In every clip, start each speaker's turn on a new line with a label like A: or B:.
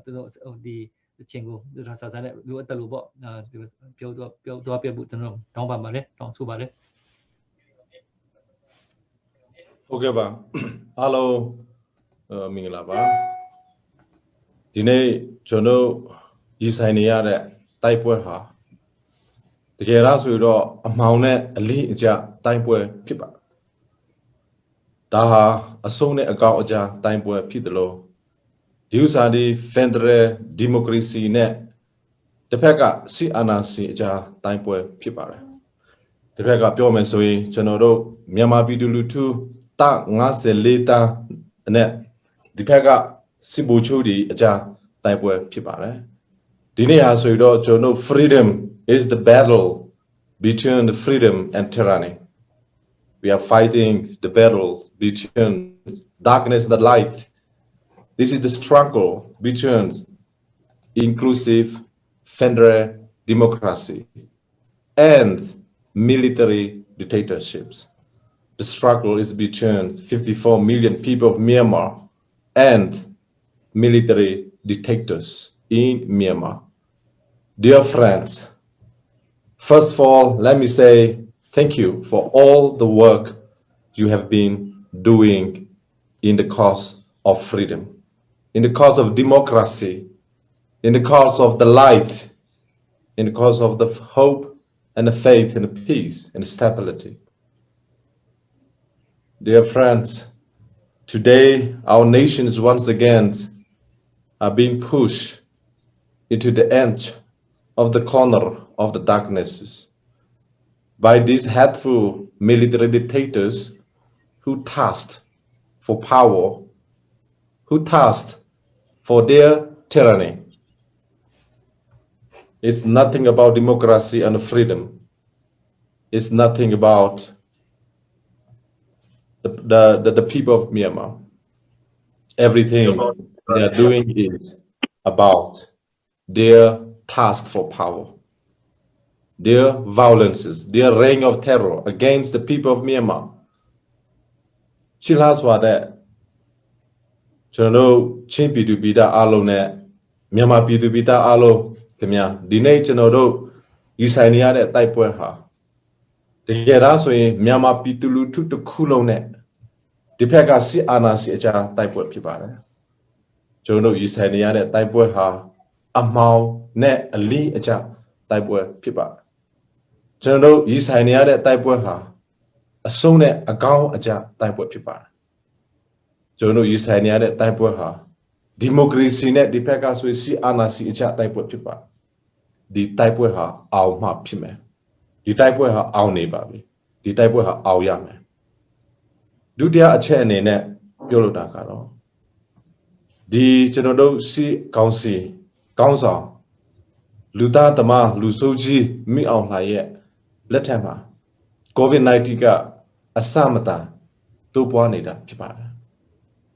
A: the chingo the SaSa net do the lubo pure don't bambare don't subare.
B: Okay ba hello Minglaba Dine Jono Yisania type ha the Gerasudo amount a li ja time boy pipa Daha a sone a gao ja time boy pitalo Diusadi Federal Democracy net the pega si anasi ja time boy pipa the pega pure mensoi Jono Myanmar Bidulutu ta ngase later net the pega Sibu Chudi ja time boy pipa Dine has we do freedom is the battle between the freedom and tyranny. We are fighting the battle between darkness and the light. This is the struggle between inclusive federal democracy and military dictatorships. The struggle is between 54 million people of Myanmar and military dictators in Myanmar. Dear friends, first of all, let me say thank you for all the work you have been doing in the cause of freedom, in the cause of democracy, in the cause of the light, in the cause of the hope and the faith and the peace and the stability. Dear friends, today our nations once again are being pushed into the edge of the corner of the darknesses by these hateful military dictators who tasked for power, who tasked for their tyranny. It's nothing about democracy and freedom. It's nothing about the people of Myanmar. Everything they are doing is about their task for power, their violences, their reign of terror against the people of Myanmar. Chilas wada Chano Chim Bida Alone, Myanmar Bida Alo, Kemia, Dine Chanodo, Isania de Taipuha. The Geraswe, Myanmar Pitulu to the Kulone, the Pegasi Anasi Eja Taipu Pibara. Jono Isania de Taipuha. Amau ne ali aja taipu pipa. Jono Isania de Taipuha. A sone a gao aja taipu pipa. Jono Isania de Taipuha. Democracy net the pegas we see anasi aja taipu pipa. The Taipuha au ma pime. The Taipuha au nebabi. The Taipuha au yame. Do dia a chene net Yoloda caro. The Genodo si council. Council, Luta Tama, Lusoji, me out like let him. COVID-19 got a samata, Tupuanida, Pipara.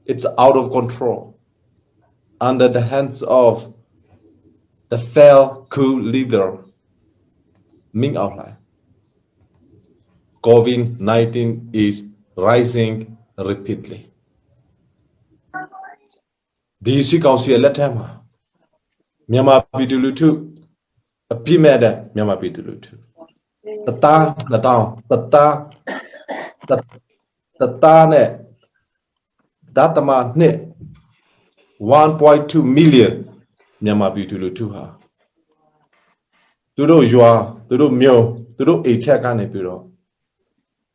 B: It's out of control. Under the hands of the failed coup leader, Ming outline. COVID-19 is rising repeatedly. DC Council let him. Myanmar Bidulutu, a Pimeda, Myanmar Bidulutu. The Tane, Datama Ne, 1.2 million Myanmar Bidulutu. Tudo Joa, Tudo Mio, Tudo Echakane Bureau.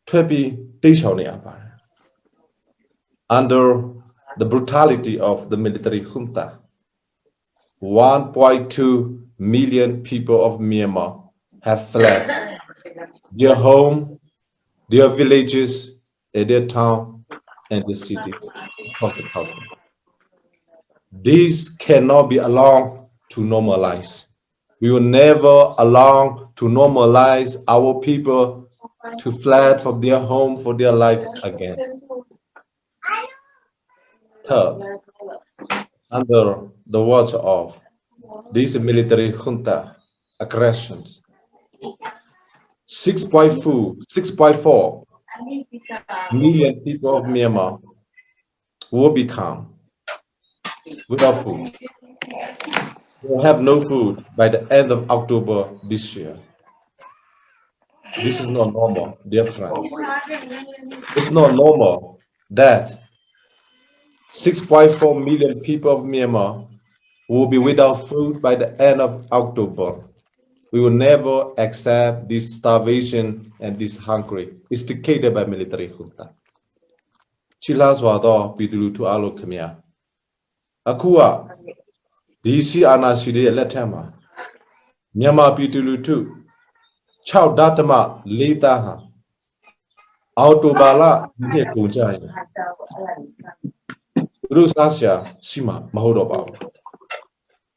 B: Twepi Tishone Apara. Under the brutality of the military junta. 1.2 million people of Myanmar have fled their home, their villages, their town, and the cities of the country. These cannot be allowed to normalize. We will never allow to normalize our people to flee from their home for their life again. Third, under the watch of these military junta aggressions, 6.4 million people of Myanmar will become without food. They will have no food by the end of October this year. This is not normal, dear friends. It's not normal that 6.4 million people of Myanmar will be without food by the end of October. We will never accept this starvation and this hungry. It's dictated by military junta. Chila swado bidulu to alo kemia. Akua, DC anashide letama. Myanmar bidulu to. Chow datama leta ha. Autobala ne kunjai. Rusasya sima mahodoba.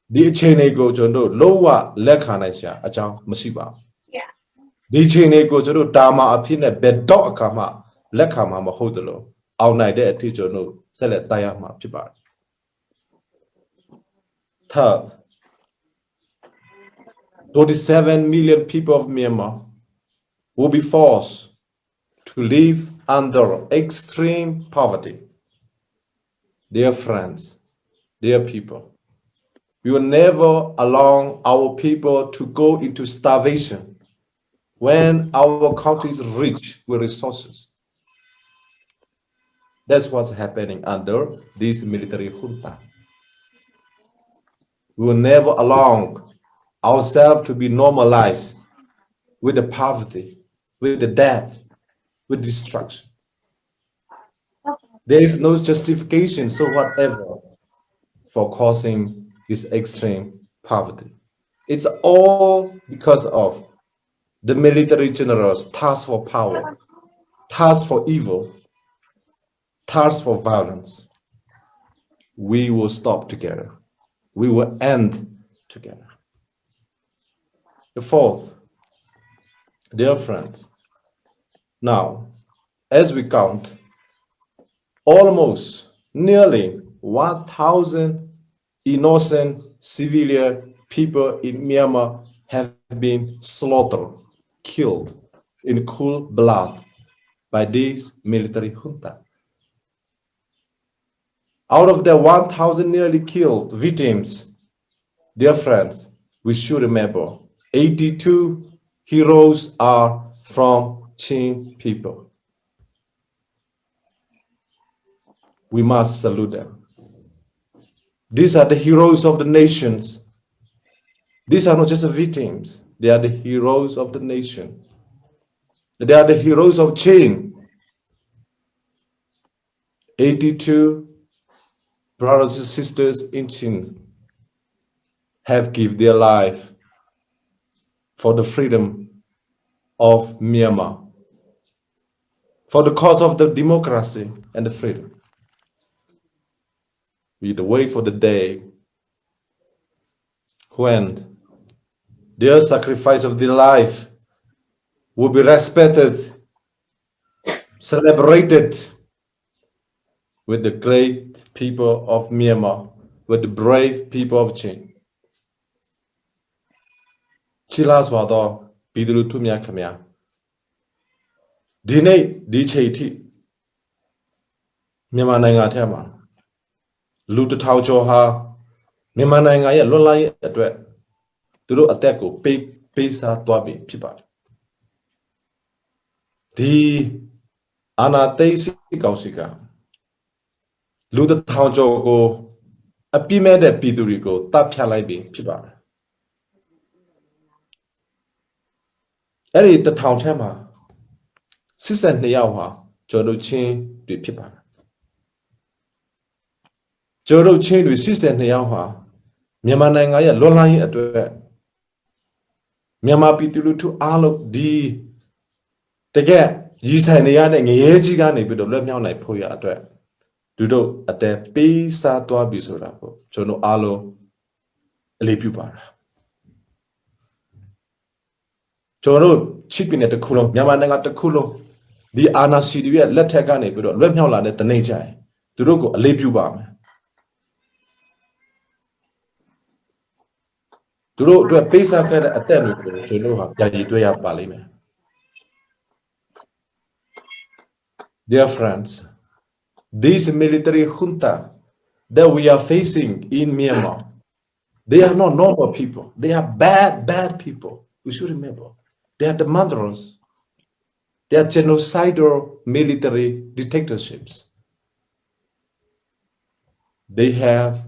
B: The chain go jondo lowa lekanaisha achang masiba. The chain go jondo dama apine bedok kama lekama mahodolo. All night there teacher no select tayama pibar. Third, 27 million people of Myanmar will be forced to live under extreme poverty. Dear friends, dear people, we will never allow our people to go into starvation when our country is rich with resources. That's what's happening under this military junta. We will never allow ourselves to be normalized with the poverty, with the death, with destruction. There is no justification, so whatever, for causing this extreme poverty. It's all because of the military generals' task for power, task for evil, task for violence. We will stop together. We will end together. The fourth, dear friends, now, as we count, almost nearly 1,000 innocent civilian people in Myanmar have been slaughtered, killed in cool blood by this military junta. Out of the 1,000 nearly killed victims, dear friends, we should remember 82 heroes are from Chim people. We must salute them. These are the heroes of the nations. These are not just the victims. They are the heroes of the nation. They are the heroes of Chim. 82 brothers and sisters in Chim have given their life for the freedom of Myanmar, for the cause of the democracy and the freedom. We wait for the day when their sacrifice of their life will be respected, celebrated with the great people of Myanmar, with the brave people of Chim. Chila swado bidulu tumya kamya. Dine di chaiti Myanmar nainga thema. Lu tao cho ha Myanmar nainga ye lon lai atwet tu do attack ko pe sa twa bi phit ba. Di ana tai si kaw si ka Lu tao cho ko api me de pitu ri ko tap phya lai bi phit ba. အဲ့ဒီတထောင်ထက်မှာ82ယောက်ဟာကျော်တို့ချင်းတွေဖြစ်ပါတယ်ကျော်တို့ချင်းတွေ82ယောက်ဟာမြန်မာနိုင်ငံရဲ့လွတ်လပ်ရေးအတွက်မြန်မာပြည်သူလူထုအားလုံးဒီတကယ်ရည်ဆိုင်နေရတဲ့ငရဲကြီးကနေပြီးတော့လွတ်မြောက်နိုင်ဖို့ရအတွက်သူတို့အတဲပေးစားသွားပြီဆိုတာပေါ့ကျွန်တော်အားလုံးအလေးပြုပါတာ ကျွန်တော်ချစ်ပင်တဲ့တစ်ခုလုံးမြန်မာနိုင်ငံတစ်ခုလုံးဒီအာဏာရှိတွေရဲ့လက်ထက်ကနေပြီးတော့လွတ်မြောက်လာတဲ့တနေ့ကျရင်သူတို့ကိုအလေးပြုပါမယ်သူတို့အတွက်ပေးစားခဲ့တဲ့အသက်တွေကိုကျွန်တော်ဟာကြာရည်တွေ့ရပါလိမ့်မယ် Dear friends, this military junta that we are facing in Myanmar, they are not normal people. They are bad people. We should remember. They are the murderers. They are genocidal military dictatorships. They have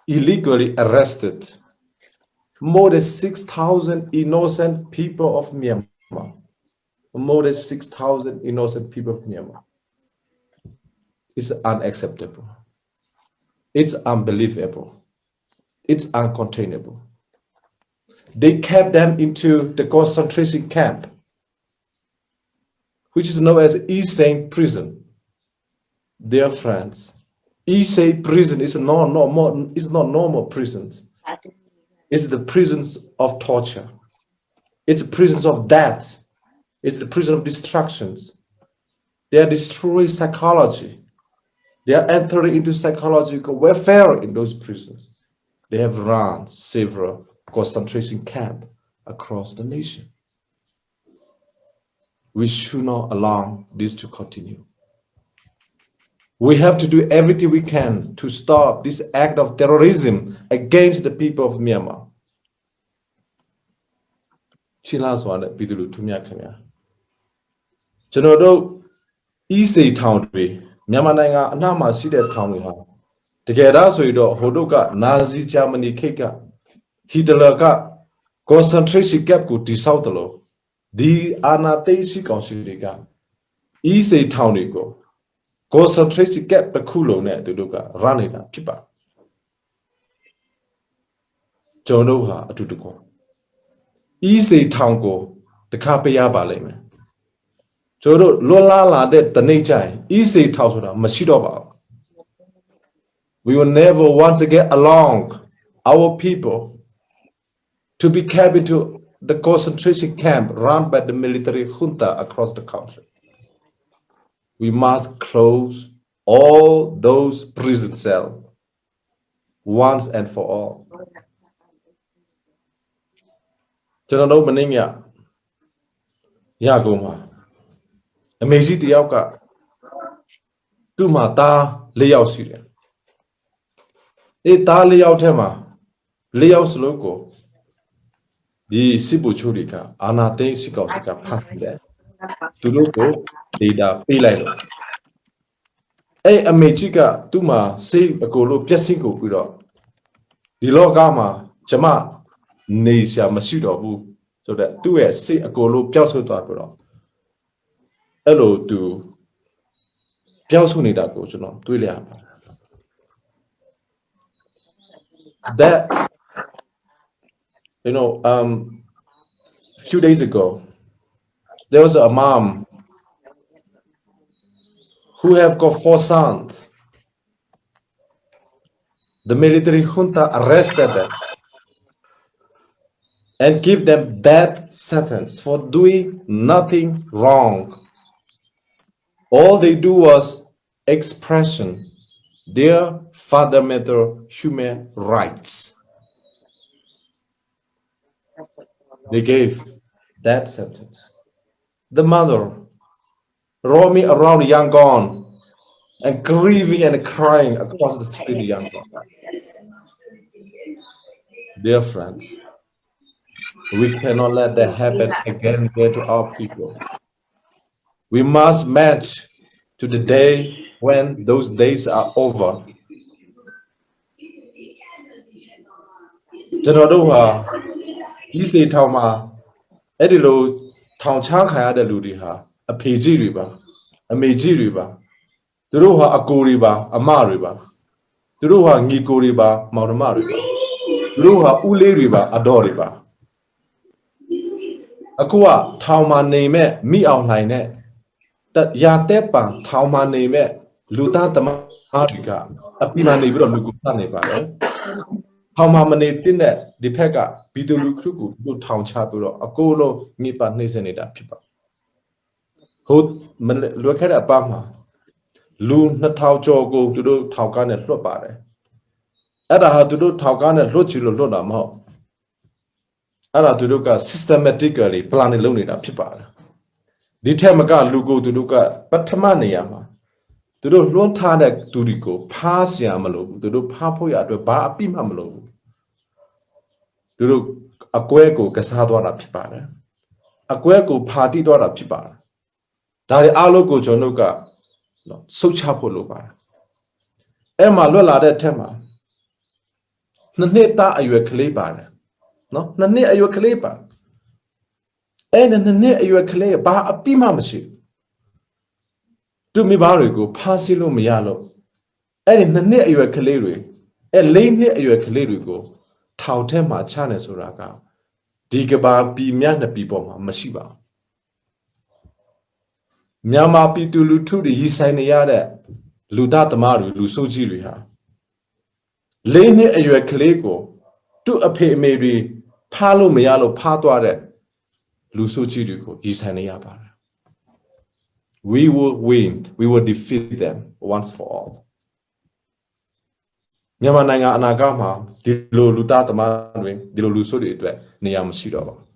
B: illegally arrested more than 6,000 innocent people of Myanmar. More than 6,000 innocent people of Myanmar. It's unacceptable. It's unbelievable. It's uncontainable. They kept them into the concentration camp, which is known as Iseng prison. Dear friends, Iseng prison is not normal prisons. It's the prisons of torture. It's the prisons of death. It's the prison of destructions. They are destroying psychology. They are entering into psychological warfare in those prisons. They have run several concentration camps across the nation. We should not allow this to continue. We have to do everything we can to stop this act of terrorism against the people of Myanmar. Chilaswana Bidulu Tumia. Genodo Easy Town Tree, Myamananga, Nama Sida Town we have. Together, so you do Hodoka, Nazi Germany Keka, Hitlerka, concentration gap could disountalo. The Anatesi Considiga. Easy Town you go. Concentration gap the cool net to look at running up, keep up. Jonoha to go. Easy Town go, the Kapaya Baleme. Jodo Lola la de the nature, easy Tausuda, Mashidoba. We will never once again allow our people to be kept into the concentration camp run by the military junta across the country. We must close all those prison cells once and for all. General Maninya Yagoma. Amazing the Yauka Tumata Layout Syria. Eta layout tema layouts logo the Sibu Churika, Anate Sikosika Panda to logo data Pilano. A Magica Tuma say a colo Piasingo Piro. The Logama Jama Nasia Masudo, so that 2 years say a colo Piaso Tapero. Hello to Piasunida Gojono, Tulia. That, you know, a few days ago, there was a mom who have got 4 sons. The military junta arrested them and give them death sentence for doing nothing wrong. All they do was expression their fundamental human rights. They gave that sentence. The mother roaming around Yangon and grieving and crying across the street of Yangon. Dear friends, we cannot let that happen again to our people. We must match to the day when those days are over. Genodoha, Easy Tama, Edilo, Town Chankaya de Ludiha, a PG river, a Meiji river, the Ruha Ako river, a Ma river, the Ruha Niko river, Mautama river, Ruha Ule river, Ador river. Akua, Tauma name, me outline that Yatepa, Tauma name. Luta Tamarika, a Pima neighbor of Lukutaneba. How many tin that the Pega, Bidulu Kruku, Town Chapuro, a Golo, Nipa Nisanida people. Who look at a Bama, Lu Natau Jogo to do Taukan and Flopare. Ada had to do Taukan and Rochulo Lodamo. Ada to look at systematically planning Lunida people. The Tamaga Lugo to look at Batamaniama. သူတို့လွှမ်းထားတဲ့သူတွေကိုဖားเสียမလို့သူတို့ဖားဖို့ရအတွက်ဘာအပြစ်မှမလို့သူတို့အကွဲကိုကစားသွားတာဖြစ်ပါတယ်အကွဲကိုဖာတိသွားတာဖြစ်ပါတယ်ဒါတွေအားလုံးကိုကျွန်တော်တို့ကစုတ်ချဖို့လိုပါတယ်အဲ့မှာလွတ်လာတဲ့ထက်မှာနှစ်သားအရွယ်ကလေးပါတယ်နော်နှစ်အရွယ်ကလေးပါအဲ့နှစ်အရွယ်ကလေးဘာအပြစ်မှမရှိသူမိဘတွေကိုဖားဆီးလို့မရလို့အဲ့ဒီနှစ်အရွယ်ကလေးတွေအဲ့၄နှစ်အရွယ်ကလေးတွေကိုထောင်ထဲမှာချနေဆိုတာကဒီကဘာပြည်မြတ်နှစ်ပြည်ပေါ်မှာမရှိပါဘူးမြန်မာပြည်သူလူထုတွေရည်ဆိုင်နေရတဲ့လူသားသမားတွေလူဆိုးကြီးတွေဟာ၄နှစ်အရွယ်ကလေးကိုသူ့အဖေအမေတွေဖားလို့မရလို့ဖားသွားတဲ့လူဆိုးကြီးတွေကိုရည်ဆိုင်နေရပါတယ် we will win we will defeat them once for all မြန်မာနိုင်ငံအနာဂတ်မှာဒီလိုလူသားသမားတွေဒီလိုလူဆိုးတွေအတွက်နေရာမရှိတော့ပါဘူး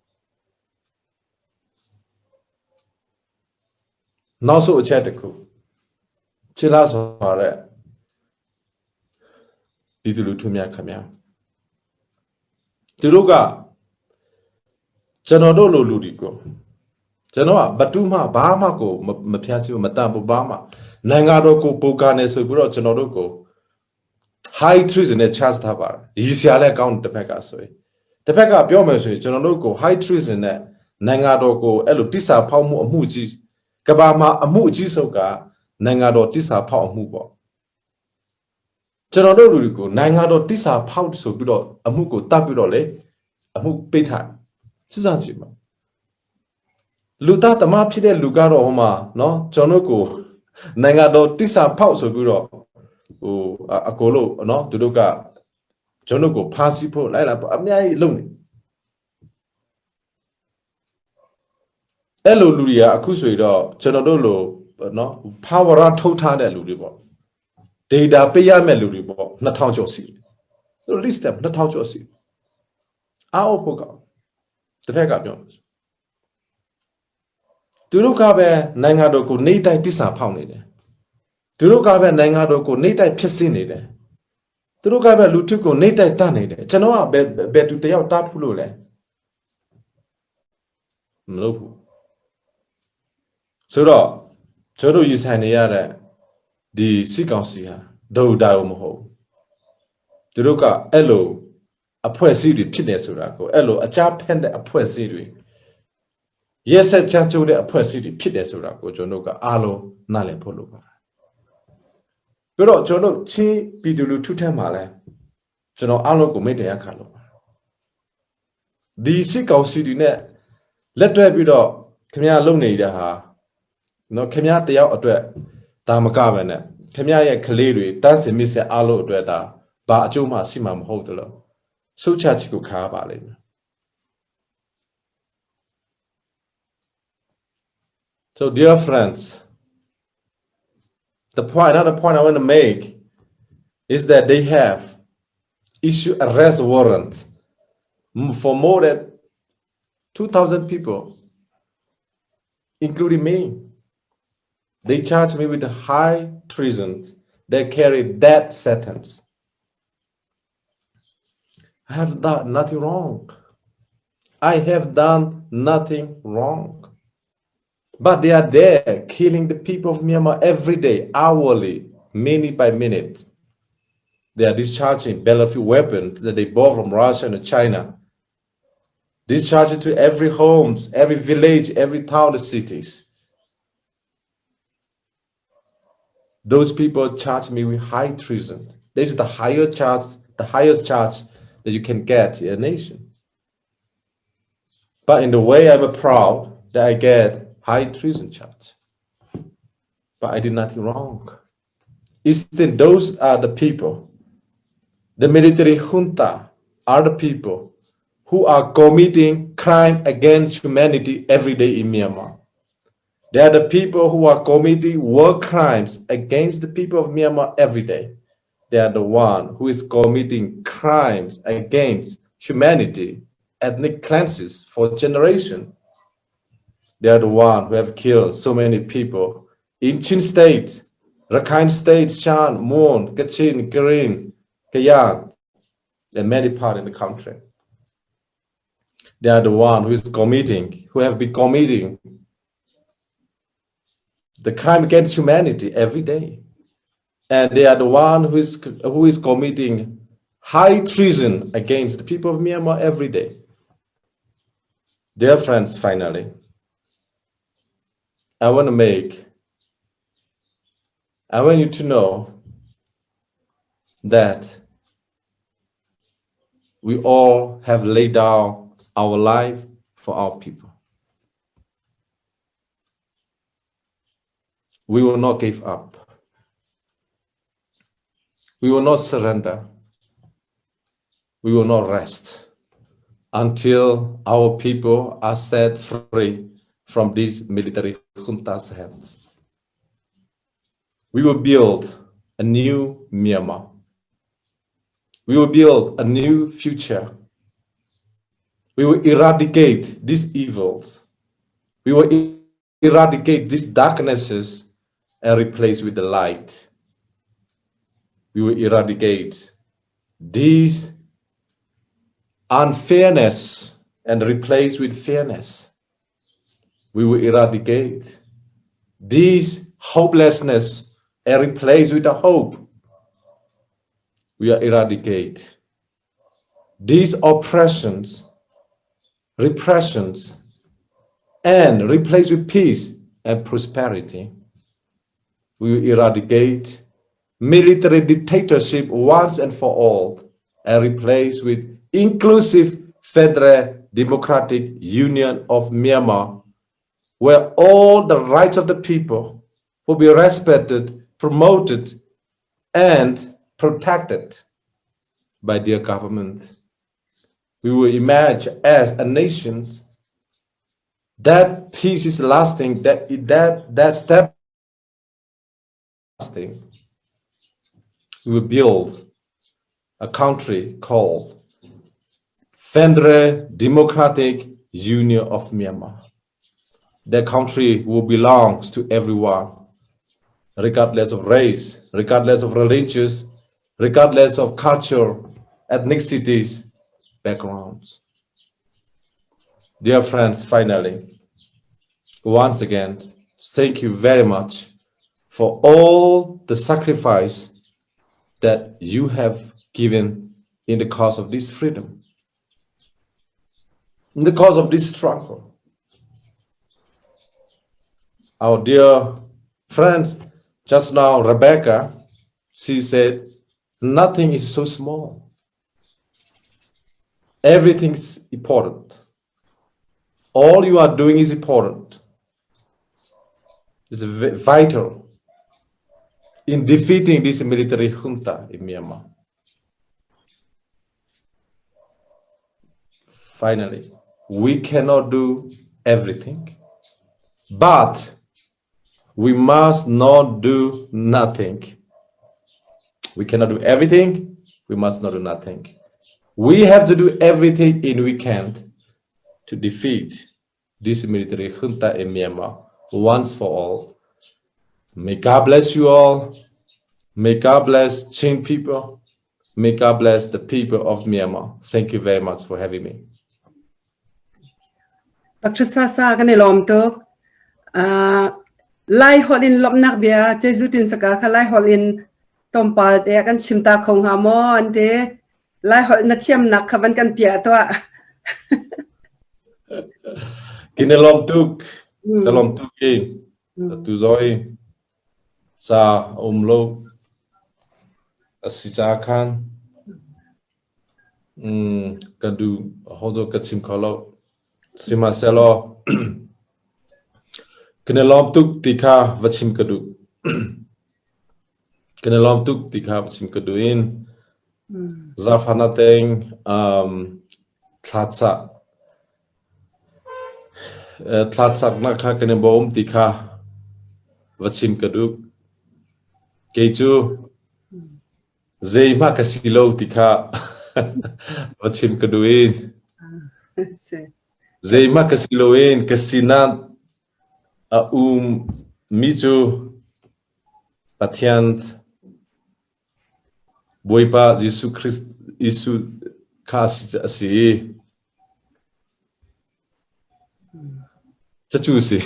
B: နောက်ဆုံးအချက်တစ်ခုခြေလားဆိုရတဲ့ဒီလူထုများခင်ဗျာသူတို့ကကျွန်တော်တို့လိုလူတွေကိုကျွန်တော်ကဘတူးမှဘာမှကိုမဖျားဆီးမတန်ဘူးဘာမှနိုင်ငံတော်ကိုပိုကနေဆိုပြီးတော့ကျွန်တော်တို့ကို high treason နဲ့ charge ထားပါတယ်ရည်စရာလည်းကောင်းတစ်ဖက်ကဆိုရင်တစ်ဖက်ကပြောမယ်ဆိုရင်ကျွန်တော်တို့ကို high treason နဲ့နိုင်ငံတော်ကိုအဲ့လိုတိစာဖောက်မှုအမှုကြီးကဘာမှာအမှုအကြီးဆုံးကနိုင်ငံတော်တိစာဖောက်အမှုပေါ့ကျွန်တော်တို့လူတွေကိုနိုင်ငံတော်တိစာဖောက်ဆိုပြီးတော့အမှုကိုတတ်ပြီးတော့လေအမှုပိတ်ထားစစ်စံစီမှာလူသားသမားဖြစ်တဲ့လူကတော့ဟိုမှာနော်ကျွန်တော်ကိုနိုင်ငံတော်တိစာဖောက်ဆိုပြီးတော့ဟိုအကိုလို့နော်သူတို့ကကျွန်တော်ကိုဖားဆီးဖို့လိုက်လာအများကြီးလုပ်နေအဲ့လိုလူတွေကအခုဆိုရင်တော့ကျွန်တော်တို့လိုနော် power ထုတ်ထားတဲ့လူတွေပေါ့ data ပေးရမယ့်လူတွေပေါ့2000ကျော်စီသူ list တယ်2000ကျော်စီအောက်ဖို့ကတစ်ဖက်ကပြောသူတို့ကပဲနိုင်ငံတော်ကိုနေတိုင်းတစ္ဆာဖောက်နေတယ်သူတို့ကပဲနိုင်ငံတော်ကိုနေတိုင်းဖြစ်စင်းနေတယ်သူတို့ကပဲလူထုကိုနေတိုင်းတတ်နေတယ်ကျွန်တော်ကဘယ်သူတယောက်တားဖို့လို့လဲမလုပ်ဘူးဆိုတော့ကျွန်တော်ရည်ဆိုင်နေရတဲ့ဒီစစ်ကောင်စီဟာဒုဒါမဟုတ်သူတို့ကအဲ့လိုအဖွဲ့အစည်းတွေဖြစ်နေဆိုတာကိုအဲ့လိုအကြဖက်တဲ့အဖွဲ့အစည်းတွေရက်ဆက်ချချိုးတဲ့အဖွဲ့အစည်းတွေဖြစ်တယ်ဆိုတာကိုကျွန်တော်တို့ကအားလုံးနားလည်ဖို့လိုပါတယ်ပြီးတော့ကျွန်တော်ချင်းပြည်သူလူထုထက်မှာလဲကျွန်တော်အားလုံးကိုမိတ်တရားခါလို့ဒီစစ်ကောင်စီတွေနဲ့လက်တွဲပြီးတော့ခင်ဗျားလုံနေတဲ့ဟာနော်ခင်ဗျားတယောက်အတွက်ဒါမကပဲနဲ့ခင်ဗျားရဲ့ကလေးတွေတန်းစင်မစ်ဆက်အားလုံးအတွက်ဒါဘာအကျိုးမှရှိမှာမဟုတ်တယ်လို့ဆုတ်ချချကိုခါပါလိမ့်မယ် So dear friends, another point I want to make is that they have issued arrest warrant for more than 2,000 people, including me. They charged me with high treason. They carry death sentence. I have done nothing wrong. I have done nothing wrong. But they are there killing the people of Myanmar every day, hourly, minute by minute. They are discharging battlefield weapons that they bought from Russia and China. Discharging to every home, every village, every town and cities. Those people charge me with high treason. This is the highest charge that you can get in a nation. But in the way I'm proud that I get high treason charge. But I did nothing wrong. Instead, those are the people, the military junta are the people who are committing crime against humanity every day in Myanmar. They are the people who are committing war crimes against the people of Myanmar every day. They are the one who is committing crimes against humanity, ethnic cleanses for generations. They are the one who have killed so many people in Chim State, Rakhine State, Shan, Mon, Kachin, Karen, Kayan, and many parts in the country. They are the one who have been committing the crime against humanity every day. And they are the one who is committing high treason against the people of Myanmar every day. Dear friends, finally, I want you to know that we all have laid down our life for our people. We will not give up. We will not surrender. We will not rest until our people are set free from these military junta's hands. We will build a new Myanmar. We will build a new future. We will eradicate these evils. We will eradicate these darknesses and replace with the light. We will eradicate these unfairness and replace with fairness. We will eradicate these hopelessness and replace with a hope. We will eradicate these oppressions, repressions, and replace with peace and prosperity. We will eradicate military dictatorship once and for all and replace with inclusive Federal Democratic Union of Myanmar, where all the rights of the people will be respected, promoted, and protected by their government. We will emerge as a nation that peace is lasting, that step lasting. We will build a country called Federal Democratic Union of Myanmar. That country will belong to everyone, regardless of race, regardless of religious, regardless of culture, ethnicities, backgrounds. Dear friends, finally, once again, thank you very much for all the sacrifice that you have given in the cause of this freedom, in the cause of this struggle. Our dear friends, just now, Rebecca, she said, nothing is so small. Everything's important. All you are doing is important. It's vital in defeating this military junta in Myanmar. Finally, we cannot do everything, but we must not do nothing. We cannot do everything. We must not do nothing. We have to do everything we can to defeat this military junta in Myanmar once for all. May God bless you all. May God bless Chim people. May God bless the people of Myanmar. Thank you very much for having me.
C: Dr. SaSa kan ilom tuk lai holin lom nak bia jesutin saka khalai holin tompal te kan chimta khong ha mo ante lai hol na thiam nak khavan kan pia to
B: Kinelom tuk in tu zoi sa umlo asija khan kadu hodo kachim khalo sima selo Kinelom tuk tika vachim kadu Kinelom tuk tika vachim kadu in zafanateng tlatsak na kha kene bom tika vachim kadu keju zeima kasilo tika vachim kadu in zeima kasilo in kasina mizu ประเทศบวยปายิสุคริสต์ยิสุคาสิจะจูสิ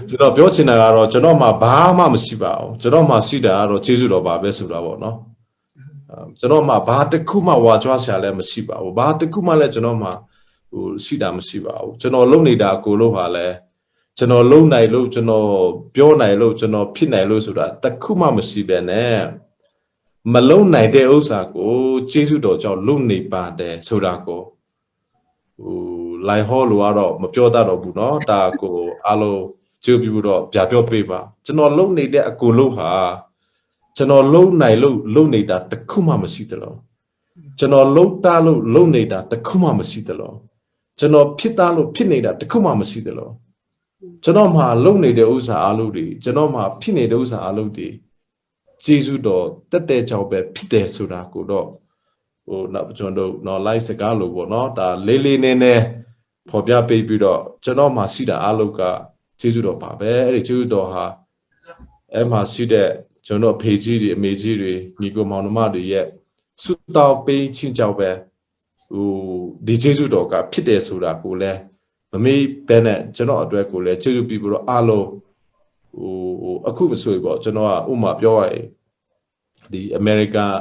B: ကျွန်တော်ပြောချင်တာကတော့ကျွန်တော်မှဘာမှမရှိပါဘူးကျွန်တော်မှရှိတာကတော့ကျေးဇူးတော်ပါပဲဆိုတာပေါ့နော်ကျွန်တော်မှဘာတစ်ခုမှဝါကြွားရှာလည်းမရှိပါဘူးဘာတစ်ခုမှလည်းကျွန်တော်မှရှိတာမရှိပါဘူးကျွန်တော်လုပ်နေတာကိုလို့ဟာလဲကျွန်တော်လုံနိုင်လို့ကျွန်တော်ပြောနိုင်လို့ကျွန်တော်ဖြစ်နိုင်လို့ဆိုတာတစ်ခုမှမရှိပဲနဲ့မလုံနိုင်တဲ့ဥစ္စာကိုကျေးဇူးတော်ကြောင့်လုံနေပါတယ်ဆိုတာကိုလိုက်ဟောလို့ကတော့မပြောတတ်တော့ဘူးเนาะဒါကိုအားလုံးကြိုးပြီးတော့ပြပြောပေးပါကျွန်တော်လုံနေတဲ့အကူလို့ဟာကျွန်တော်လုံနိုင်လို့လုံနေတာတစ်ခုမှမရှိသလိုကျွန်တော်လုံတာလို့လုံနေတာတစ်ခုမှမရှိသလိုကျွန်တော်ဖြစ်တာလို့ဖြစ်နေတာတစ်ခုမှမရှိသလိုကျွန်တော်မှလုံနေတဲ့ဥစ္စာအလုပ်တွေကျွန်တော်မှဖြစ်နေတဲ့ဥစ္စာအလုပ်တွေကျေးဇူးတော်တက်တဲ့ကြောင့်ပဲဖြစ်တယ်ဆိုတာကိုတော့နောက်ကျွန်တော်တို့လိုက်စကားလို့ပေါ့နော်ဒါလေးလေးနဲ့နဲ့ဖော်ပြပေးပြီးတော့ကျွန်တော်မှရှိတာအလုပ်ကကျေးဇူးတော်ပါပဲအဲ့ဒီကျေးဇူးတော်ဟာအဲ့မှာရှိတဲ့ကျွန်တော်ဖေကြီးတွေအမေကြီးတွေညီကိုမောင်နှမတွေရဲ့ဆုတောင်းပေးခြင်းကြောင့်ပဲဒီကျေးဇူးတော်ကဖြစ်တယ်ဆိုတာကိုလည်းမမေ့ဘဲနဲ့ကျွန်တော်အတွက်ကိုလည်းကျေးဇူးပြုပြီးတော့အားလုံးအခုမဆိုပေါ့ကျွန်တော်ကဥမာပြောရရင်ဒီအမေရိကန်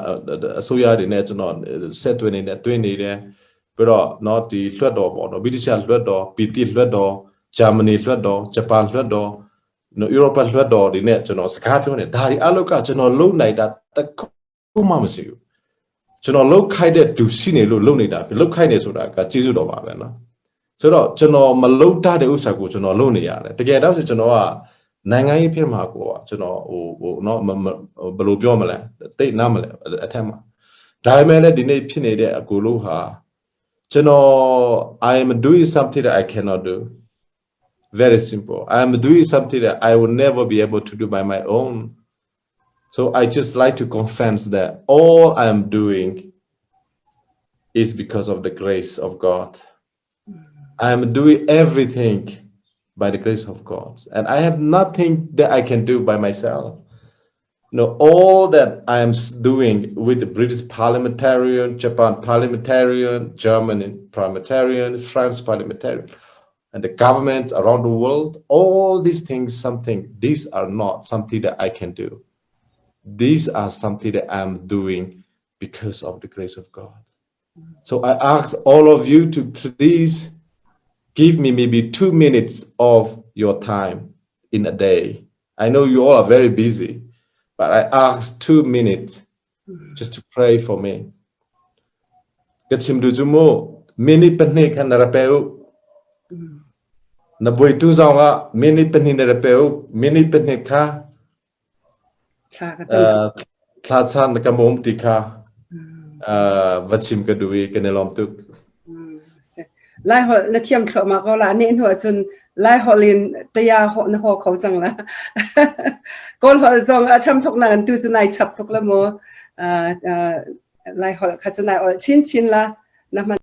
B: အစိုးရတွေနဲ့ကျွန်တော်ဆက်သွင်းနေတယ်တွင်းနေတယ်ပြီးတော့နော်ဒီလွှတ်တော်ပေါ့နော်ဗြိတိရှလွှတ်တော်ပီတီလွှတ်တော်ဂျာမနီလွှတ်တော်ဂျပန်လွှတ်တော်နော်ဥရောပလွှတ်တော်တွေနဲ့ကျွန်တော်စကားပြောနေဒါဒီအလောက်ကကျွန်တော်လုံနိုင်တာတခုမှမရှိဘူးကျွန်တော်လုံခိုက်တဲ့ဒူရှိနေလို့လုံနေတာလုံခိုက်နေဆိုတာကကျေးဇူးတော်ပါပဲနော်ဆိုတော့ကျွန်တော်မလုံတတဲ့ဥစ္စာကိုကျွန်တော်လုံနေရတယ်တကယ်တော့ဆိုကျွန်တော်ကနိုင်ငံရေးဖြစ်မှာကိုကျွန်တော်နော်ဘယ်လိုပြောမလဲတိတ်နားမလဲအထက်မှာဒါပေမဲ့လည်းဒီနေ့ဖြစ်နေတဲ့အကူလို့ဟာကျွန်တော် I am doing something that I cannot do very simple I am doing something that I will never be able to do by my own so I just like to confess that all I am doing is because of the grace of God I am doing everything by the grace of God and I have nothing that I can do by myself no all that I am doing with the British parliamentarian Japan parliamentarian German parliamentarian France parliamentarian and the governments around the world all these things these are not something that I can do these are something that I am doing because of the grace of God so I ask all of you to please give me maybe 2 minutes of your time in a day. I know you all are very busy, but I ask 2 minutes just to pray for me. Chim du jumo mini penni kan rapeu. Na boy tu zawa mini penni rapeu mini penni ka. Tha chan ka mom ti ka. Vachim ka duwi kanelom tuk.
C: ไล่หอละเทียมเข้ามาก็ละเน้นหัวจนไล่หอลินตะยาหอนหอเขาจังละก้นหอซองอาทํทุกนั้นตูสุนายฉับทุกละโมไล่หอคัจนายชินละนะมัน